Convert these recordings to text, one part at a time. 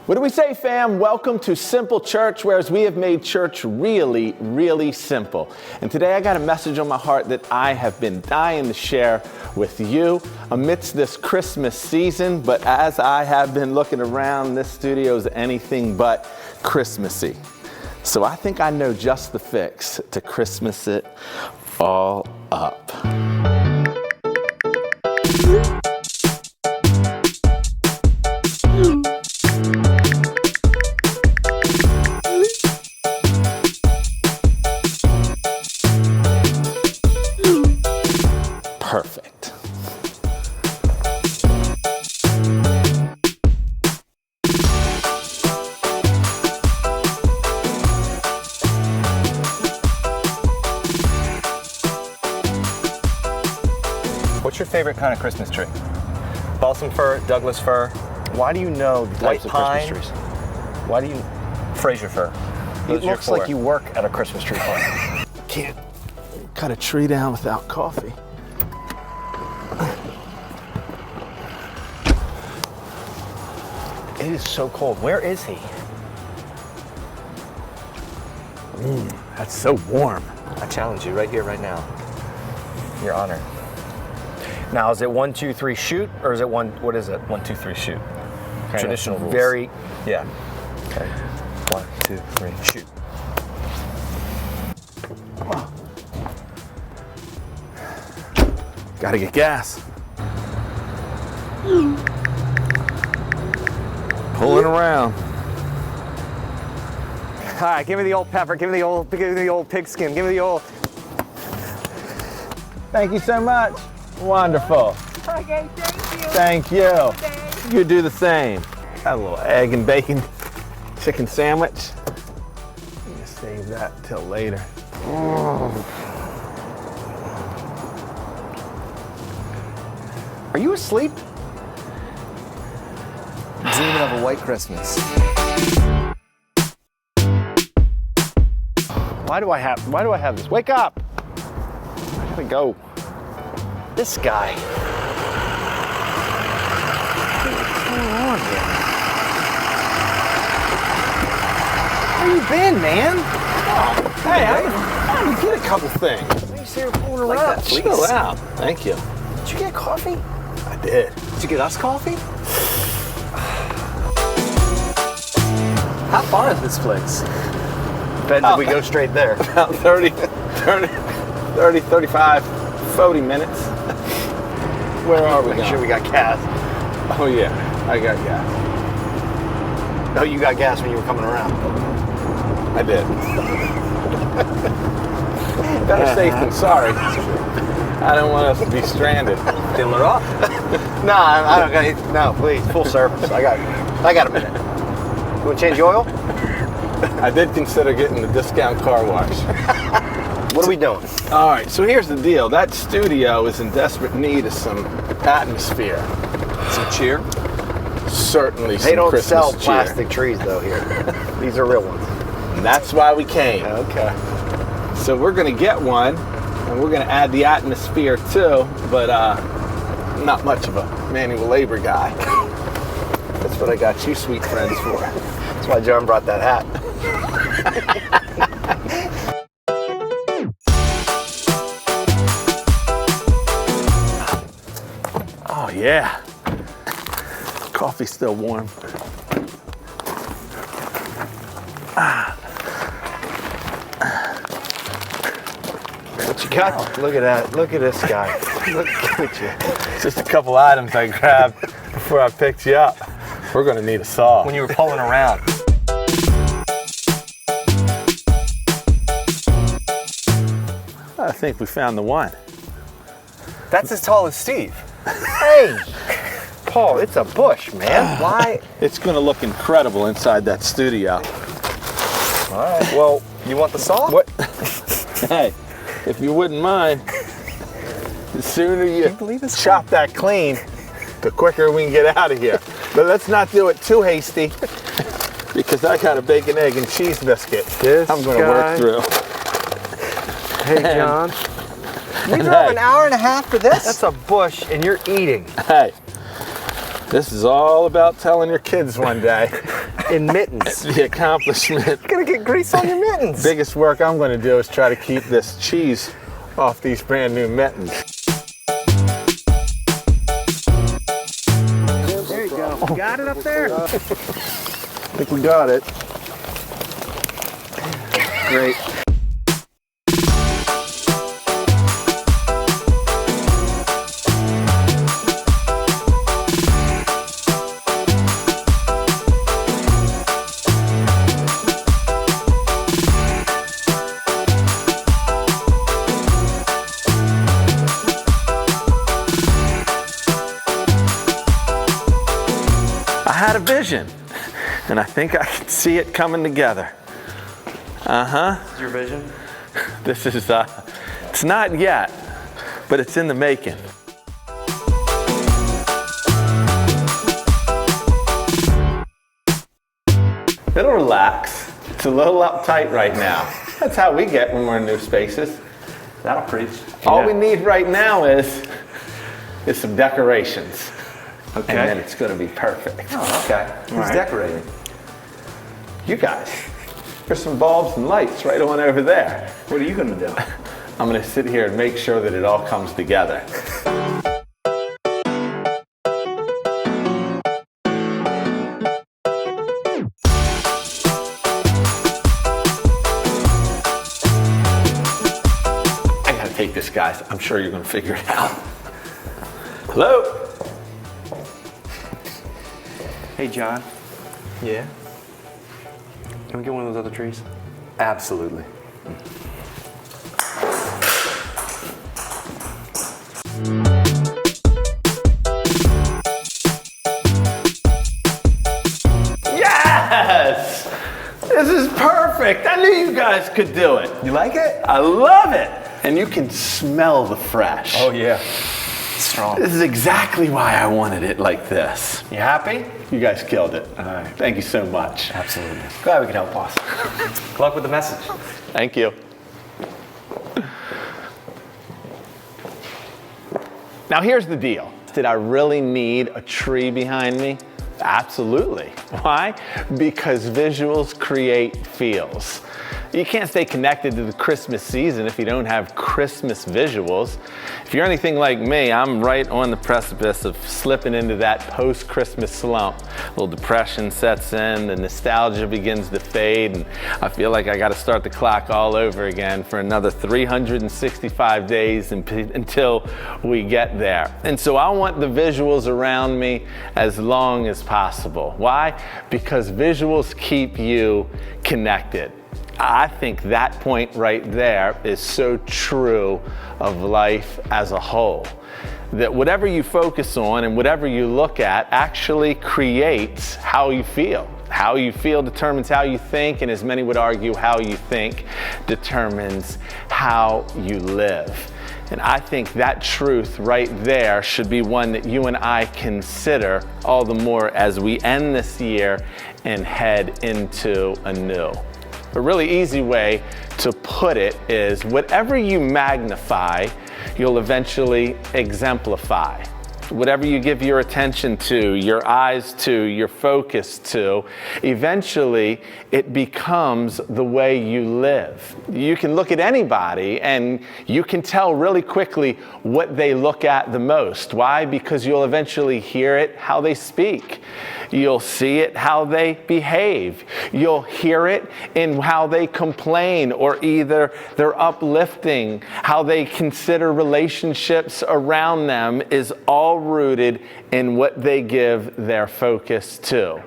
What do we say, fam? Welcome to Simple Church, where we have made church really, really simple. And today I got a message on my heart that I have been dying to share with you amidst this Christmas season. But as I have been looking around, this studio is anything but Christmassy. So I think I know just the fix to Christmas it all up. Perfect. What's your favorite kind of Christmas tree? Balsam fir, Douglas fir, Why do you know the white types of pine, Christmas trees? Why do you? Fraser fir. Those It are your looks like four. you work at a Christmas tree farm. Can't cut a tree down without coffee. It is so cold. Where is he? That's so warm. I challenge you right here, right now. Your honor. Now, is it 1, 2, 3, shoot, or is it one? What is it? 1, 2, 3, shoot. Kind Traditional of rules. Very. Yeah. Okay. 1, 2, 3, shoot. Gotta get gas. Pulling around. All right, give me the old pepper. Give me the old pigskin. Give me the old. Thank you so much. Wonderful. Okay, thank you. Thank you. You do the same. Got a little egg and bacon chicken sandwich. I'm gonna save that till later. Are you asleep? Dreaming of a white Christmas. Why do I have this? Wake up! I gotta go. This guy. What's going on here? Where you been, man? Hey, I get a couple things. Why you say you're pulling Like around? that, please. Chill out. Thank you. Did you get coffee? I did. Did you get us coffee? How far is this place? Depends if we go straight there. About 30, 35, 40 minutes. Where are we Make going? sure we got gas. Oh yeah, I got gas. No, you got gas when you were coming around. I did. Better safe than sorry. I don't want us to be stranded. Diddler off. No, I don't got it. No, please, full service. I got a minute. You want to change the oil? I did consider getting the discount car wash. What are we doing? All right, so here's the deal. That studio is in desperate need of some atmosphere. Some cheer. Certainly some They don't Christmas sell cheer. plastic trees though here. These are real ones. And that's why we came. Okay. So we're gonna get one, and we're gonna add the atmosphere too, but I'm not much of a manual labor guy. That's what I got you sweet friends for. That's why John brought that hat. Oh yeah. Coffee's still warm. What you got? Look at that. Look at this guy. Look at you. Just a couple items I grabbed before I picked you up. We're gonna need a saw. When you were pulling around. I think we found the one. That's as tall as Steve. Hey, Paul, it's a bush, man. Why? It's gonna look incredible inside that studio. All right. Well, you want the saw? What? Hey, if you wouldn't mind, the sooner you believe this chop that clean, the quicker we can get out of here. But let's not do it too hasty, because I got a bacon, egg, and cheese biscuit This I'm gonna guy. work through. Hey, John. We drove an hour and a half for this? That's a bush, and you're eating. Hey, This is all about telling your kids one day. In mittens. The accomplishment. You're gonna get grease on your mittens. Biggest work I'm going to do is try to keep this cheese off these brand new mittens. There you go. Got it up there? I think we got it. Great. I had a vision, and I think I can see it coming together. This is your vision? This is, it's not yet, but it's in the making. It'll relax. It's a little uptight right now. That's how we get when we're in new spaces. That'll preach. All we need right now is some decorations. Okay. And then it's going to be perfect. Oh, okay. Who's decorating? You guys, there's some bulbs and lights right on over there. What are you gonna do? I'm going to sit here and make sure that it all comes together. I got to take this, guys. I'm sure you're going to figure it out. Hello? Hey, John. Yeah? Can we get one of those other trees? Absolutely. Yes! This is perfect. I knew you guys could do it. You like it? I love it. And you can smell the fresh. Oh, yeah. Strong. This is exactly why I wanted it like this. You happy? You guys killed it. All right. Thank you so much. Absolutely. Glad we could help, boss. Good luck with the message. Thank you. Now here's the deal. Did I really need a tree behind me? Absolutely. Why? Because visuals create feels. You can't stay connected to the Christmas season if you don't have Christmas visuals. If you're anything like me, I'm right on the precipice of slipping into that post-Christmas slump. A little depression sets in, the nostalgia begins to fade, and I feel like I got to start the clock all over again for another 365 days until we get there. And so I want the visuals around me as long as possible. Why? Because visuals keep you connected. I think that point right there is so true of life as a whole. That whatever you focus on and whatever you look at actually creates how you feel. How you feel determines how you think, and as many would argue, how you think determines how you live. And I think that truth right there should be one that you and I consider all the more as we end this year and head into a new. A really easy way to put it is whatever you magnify, you'll eventually exemplify. Whatever you give your attention to, your eyes to, your focus to, eventually it becomes the way you live. You can look at anybody and you can tell really quickly what they look at the most. Why? Because you'll eventually hear it how they speak. You'll see it how they behave. You'll hear it in how they complain, or either they're uplifting, how they consider relationships around them is all rooted in what they give their focus to.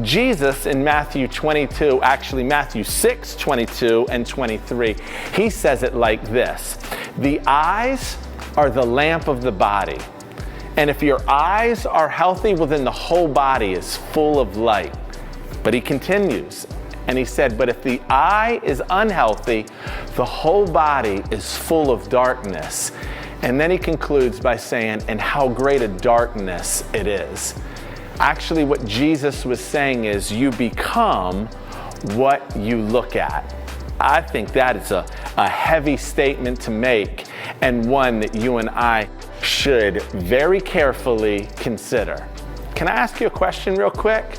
Jesus in Matthew 22, actually Matthew 6, 22 and 23, he says it like this: the eyes are the lamp of the body. And if your eyes are healthy, well, then the whole body is full of light. But he continues, and he said, but if the eye is unhealthy, the whole body is full of darkness. And then he concludes by saying, and how great a darkness it is. Actually, what Jesus was saying is you become what you look at. I think that is a heavy statement to make, and one that you and I should very carefully consider. can I ask you a question real quick?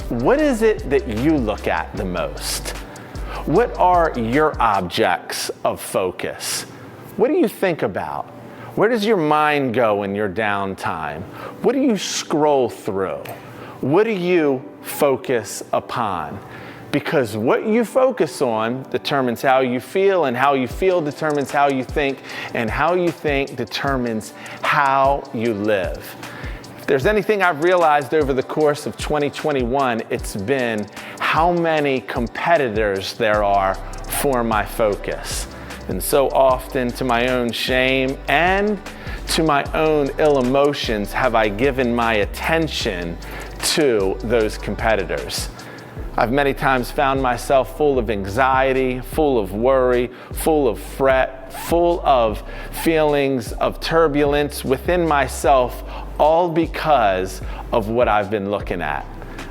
What is it that you look at the most? What are your objects of focus? What do you think about? Where does your mind go in your downtime? What do you scroll through? What do you focus upon? Because what you focus on determines how you feel, and how you feel determines how you think, and how you think determines how you live. If there's anything I've realized over the course of 2021, it's been how many competitors there are for my focus. And so often, to my own shame and to my own ill emotions, have I given my attention to those competitors. I've many times found myself full of anxiety, full of worry, full of fret, full of feelings of turbulence within myself, all because of what I've been looking at.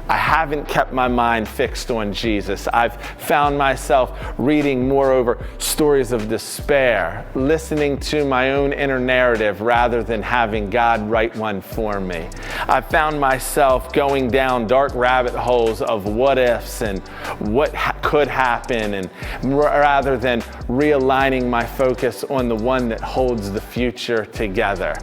I haven't kept my mind fixed on Jesus. I've found myself reading, moreover, stories of despair, listening to my own inner narrative rather than having God write one for me. I've found myself going down dark rabbit holes of what ifs and what could happen, and rather than realigning my focus on the one that holds the future together.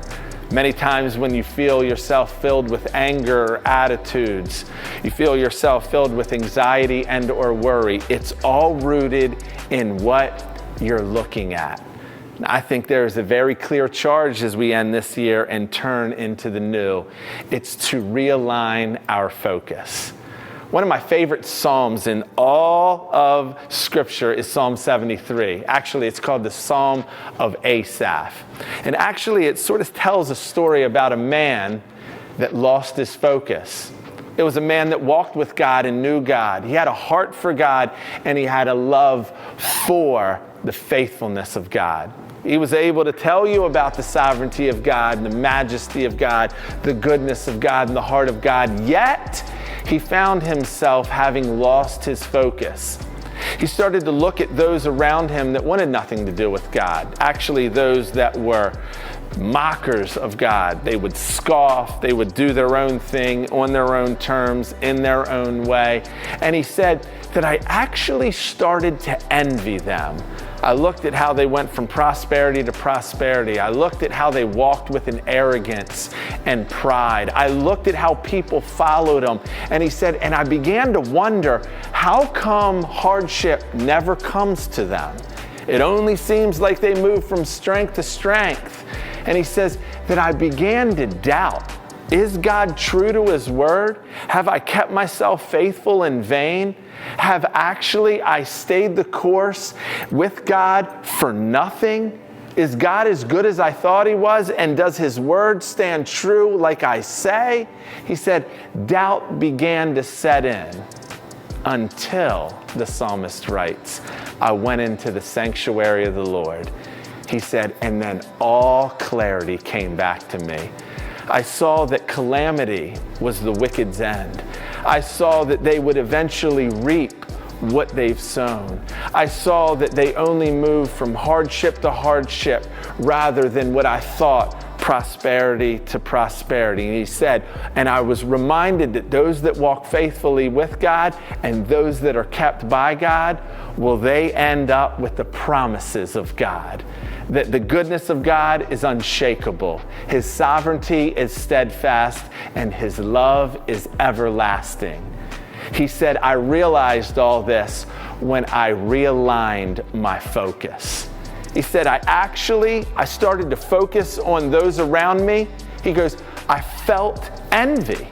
Many times when you feel yourself filled with anger or attitudes, you feel yourself filled with anxiety and or worry, it's all rooted in what you're looking at. And I think there is a very clear charge as we end this year and turn into the new. It's to realign our focus. One of my favorite Psalms in all of Scripture is Psalm 73. Actually, it's called the Psalm of Asaph. And actually, it sort of tells a story about a man that lost his focus. It was a man that walked with God and knew God. He had a heart for God, and he had a love for the faithfulness of God. He was able to tell you about the sovereignty of God, and the majesty of God, the goodness of God, and the heart of God, yet he found himself having lost his focus. He started to look at those around him that wanted nothing to do with God. Actually, those that were mockers of God. They would scoff, they would do their own thing on their own terms, in their own way. And he said that I actually started to envy them. I looked at how they went from prosperity to prosperity. I looked at how they walked with an arrogance and pride. I looked at how people followed them. And he said, and I began to wonder, how come hardship never comes to them? It only seems like they move from strength to strength. And he says that I began to doubt, is God true to his word? Have I kept myself faithful in vain? Have actually I stayed the course with God for nothing? Is God as good as I thought he was? And does his word stand true like I say? He said, doubt began to set in until, the psalmist writes, I went into the sanctuary of the Lord. He said, and then all clarity came back to me. I saw that calamity was the wicked's end. I saw that they would eventually reap what they've sown. I saw that they only move from hardship to hardship rather than what I thought prosperity to prosperity. And he said, and I was reminded that those that walk faithfully with God and those that are kept by God, will they end up with the promises of God. That the goodness of God is unshakable. His sovereignty is steadfast and his love is everlasting. He said, I realized all this when I realigned my focus. He said, I started to focus on those around me. He goes, I felt envy.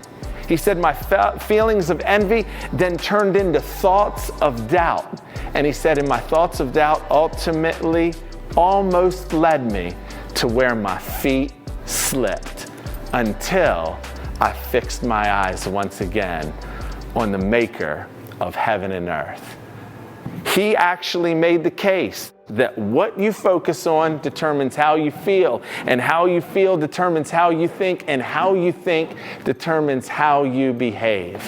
He said, my feelings of envy then turned into thoughts of doubt. And he said, and my thoughts of doubt ultimately almost led me to where my feet slipped until I fixed my eyes once again on the maker of heaven and earth. He actually made the case that what you focus on determines how you feel, and how you feel determines how you think, and how you think determines how you behave.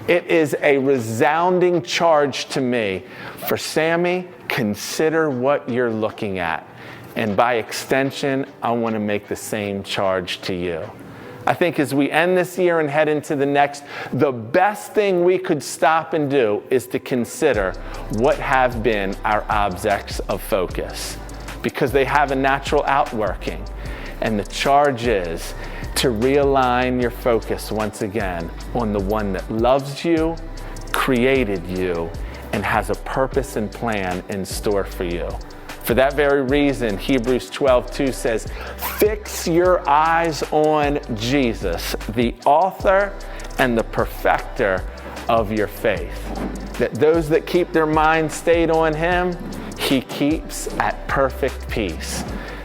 It is a resounding charge to me for Sammy, consider what you're looking at. And by extension, I want to make the same charge to you. I think as we end this year and head into the next, the best thing we could stop and do is to consider what have been our objects of focus, because they have a natural outworking. And the charge is to realign your focus once again on the one that loves you, created you, and has a purpose and plan in store for you. For that very reason, Hebrews 12:2 says, fix your eyes on Jesus, the author and the perfecter of your faith. That those that keep their mind stayed on him, he keeps at perfect peace.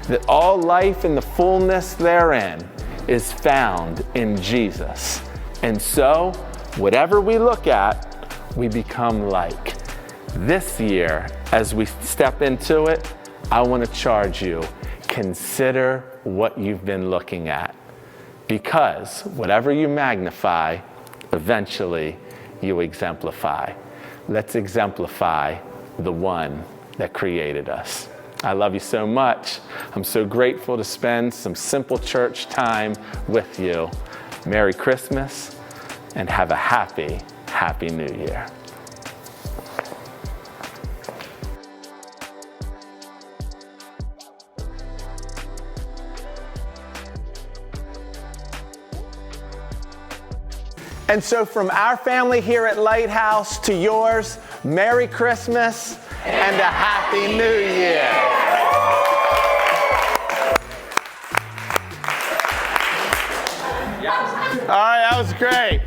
That all life and the fullness therein is found in Jesus. And so, whatever we look at, we become like. This year, as we step into it, I want to charge you, consider what you've been looking at. Because whatever you magnify, eventually you exemplify. Let's exemplify the one that created us. I love you so much. I'm so grateful to spend some simple church time with you. Merry Christmas and have a happy, happy New Year. And so from our family here at Lighthouse to yours, Merry Christmas and a Happy New Year. All right, that was great.